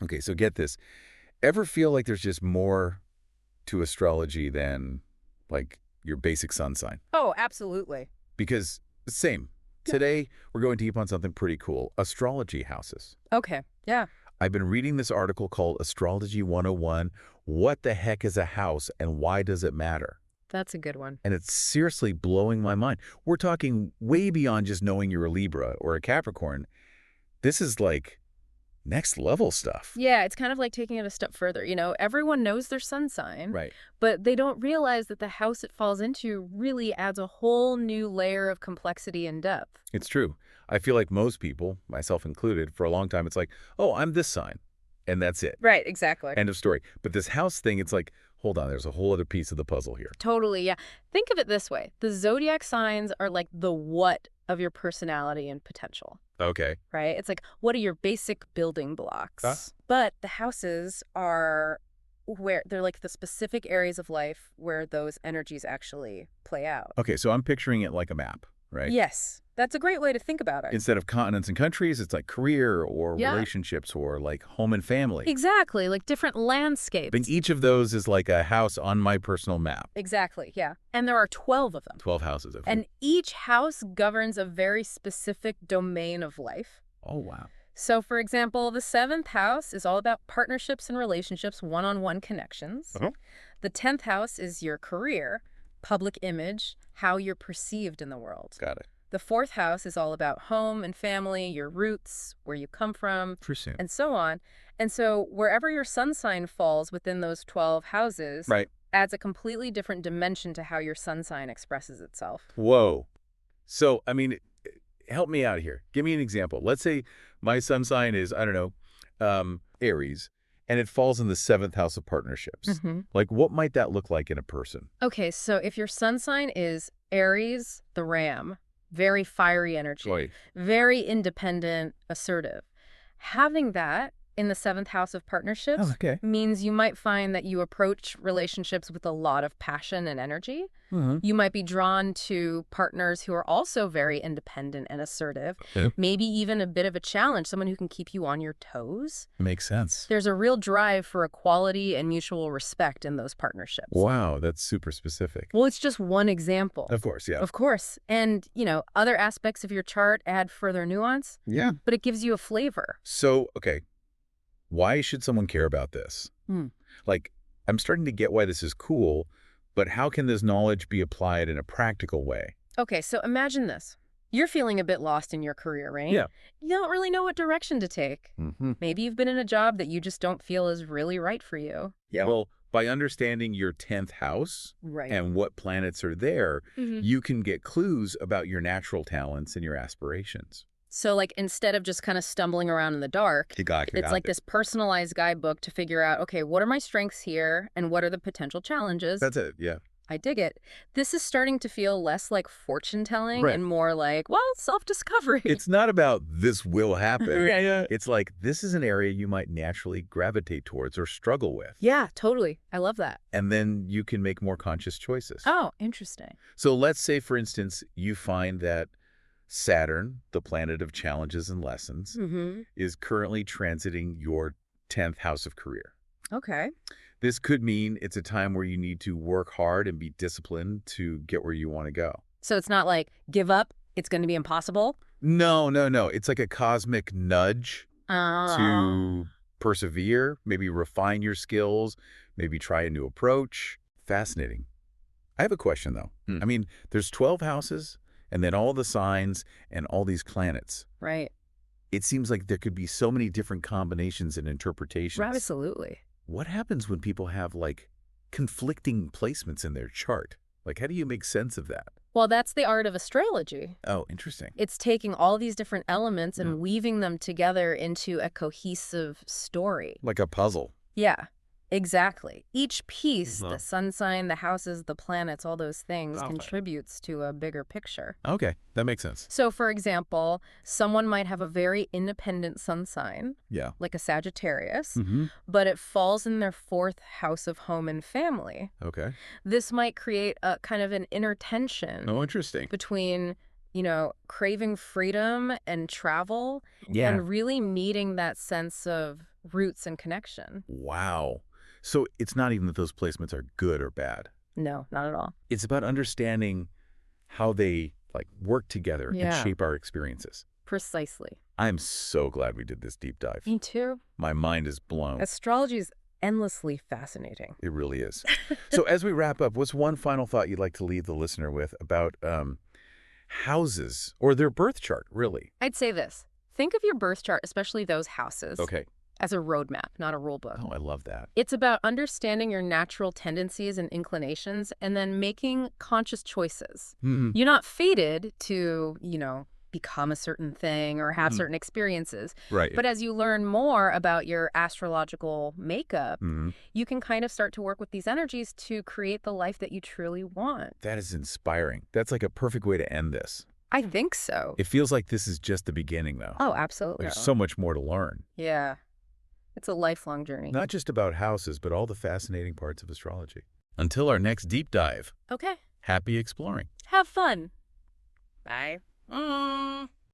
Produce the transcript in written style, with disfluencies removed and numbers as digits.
Okay, so get this. Ever feel like there's just more to astrology than, like, your basic sun sign? Oh, absolutely. Because, same. Today, we're going deep on something pretty cool. Astrology houses. Okay. Yeah. I've been reading this article called Astrology 101, What the Heck is a House and Why Does It Matter? That's a good one. And it's seriously blowing my mind. We're talking way beyond just knowing you're a Libra or a Capricorn. This is like next level stuff. Yeah, it's kind of like taking it a step further. Everyone knows their sun sign, Right. but they don't realize that the house it falls into really adds a whole new layer of complexity and depth. It's true. I feel like most people, myself included, for a long time, it's like, oh, I'm this sign. And that's it. Right, exactly. End of story. But this house thing, it's like, hold on, there's a whole other piece of the puzzle here. Totally, yeah. Think of it this way. The zodiac signs are like the what of your personality and potential. Okay. Right? It's like, what are your basic building blocks? Huh? But the houses are where they're like the specific areas of life where those energies actually play out. Okay, so I'm picturing it like a map, right? Yes. That's a great way to think about it. Instead of continents and countries, it's like career or Yeah. relationships or like home and family. Exactly, like different landscapes. And each of those is like a house on my personal map. Exactly, yeah. And there are 12 of them. 12 houses. Okay. And each house governs a very specific domain of life. Oh, wow. So, for example, the 7th house is all about partnerships and relationships, one-on-one connections. Uh-huh. The 10th house is your career, public image, how you're perceived in the world. Got it. The 4th house is all about home and family, your roots, where you come from, Interesting. and so on. And so wherever your sun sign falls within those 12 houses Right. adds a completely different dimension to how your sun sign expresses itself. Whoa. So, I mean, help me out here. Give me an example. Let's say my sun sign is, I don't know, Aries, and it falls in the 7th house of partnerships. Like, what might that look like in a person? Okay, so if your sun sign is Aries, the ram, very fiery energy, Right. very independent, assertive, having that in the 7th house of partnerships Oh, okay. means you might find that you approach relationships with a lot of passion and energy. Mm-hmm. You might be drawn to partners who are also very independent and assertive, Okay. maybe even a bit of a challenge, someone who can keep you on your toes. Makes sense. There's a real drive for equality and mutual respect in those partnerships. Wow, that's super specific. Well, it's just one example. Of course, yeah. Of course. And, other aspects of your chart add further nuance, Yeah. but it gives you a flavor. So, okay, why should someone care about this? Like, I'm starting to get why this is cool, but how can this knowledge be applied in a practical way? Okay, so imagine this. You're feeling a bit lost in your career, right? Yeah. You don't really know what direction to take. Mm-hmm. Maybe you've been in a job that you just don't feel is really right for you. Yeah. Well, by understanding your 10th house Right. and what planets are there, Mhm. you can get clues about your natural talents and your aspirations. So, like, instead of just kind of stumbling around in the dark, it's like this personalized guidebook to figure out, okay, what are my strengths here and what are the potential challenges? That's it, yeah. I dig it. This is starting to feel less like fortune telling Right. and more like, well, self-discovery. It's not about this will happen. Yeah. It's like this is an area you might naturally gravitate towards or struggle with. Yeah, totally. I love that. And then you can make more conscious choices. Oh, interesting. So let's say, for instance, you find that Saturn, the planet of challenges and lessons, is currently transiting your 10th house of career. Okay. This could mean it's a time where you need to work hard and be disciplined to get where you want to go. So it's not like, give up, it's going to be impossible? No. It's like a cosmic nudge to persevere, maybe refine your skills, maybe try a new approach. Fascinating. I have a question, though. I mean, there's 12 houses and then all the signs and all these planets. Right. It seems like there could be so many different combinations and interpretations. Absolutely. What happens when people have, like, conflicting placements in their chart? Like, how do you make sense of that? Well, that's the art of astrology. Oh, interesting. It's taking all these different elements and weaving them together into a cohesive story. Like a puzzle. Yeah, exactly. Each piece, the sun sign, the houses, the planets, all those things contributes to a bigger picture. Okay, that makes sense. So, for example, someone might have a very independent sun sign, Yeah. like a Sagittarius, Mm-hmm. but it falls in their 4th house of home and family. Okay. This might create a kind of an inner tension Oh, interesting. between, craving freedom and travel Yeah. and really meeting that sense of roots and connection. Wow. So it's not even that those placements are good or bad. No, not at all. It's about understanding how they work together and shape our experiences. Precisely. I'm so glad we did this deep dive. Me too. My mind is blown. Astrology is endlessly fascinating. It really is. So as we wrap up, what's one final thought you'd like to leave the listener with about houses or their birth chart, really? I'd say this. Think of your birth chart, especially those houses, Okay. as a roadmap, not a rule book. Oh, I love that. It's about understanding your natural tendencies and inclinations and then making conscious choices. You're not fated to, become a certain thing or have certain experiences. Right. But as you learn more about your astrological makeup, you can kind of start to work with these energies to create the life that you truly want. That is inspiring. That's like a perfect way to end this. I think so. It feels like this is just the beginning, though. Oh, absolutely. There's so much more to learn. Yeah. It's a lifelong journey. Not just about houses, but all the fascinating parts of astrology. Until our next deep dive. Okay. Happy exploring. Have fun. Bye.